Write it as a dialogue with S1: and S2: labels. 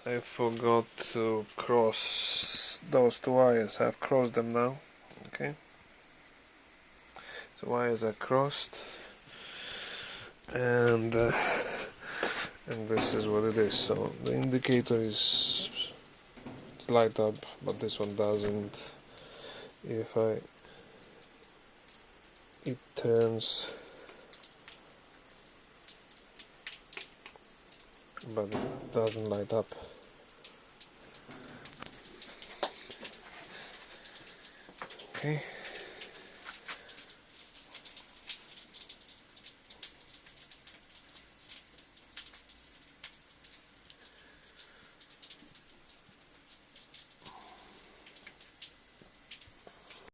S1: I forgot to cross those two wires. I've crossed them now. Okay, the wires are crossed, and this is what it is. So the indicator is light up, but this one doesn't. If it turns, but it doesn't light up. Okay.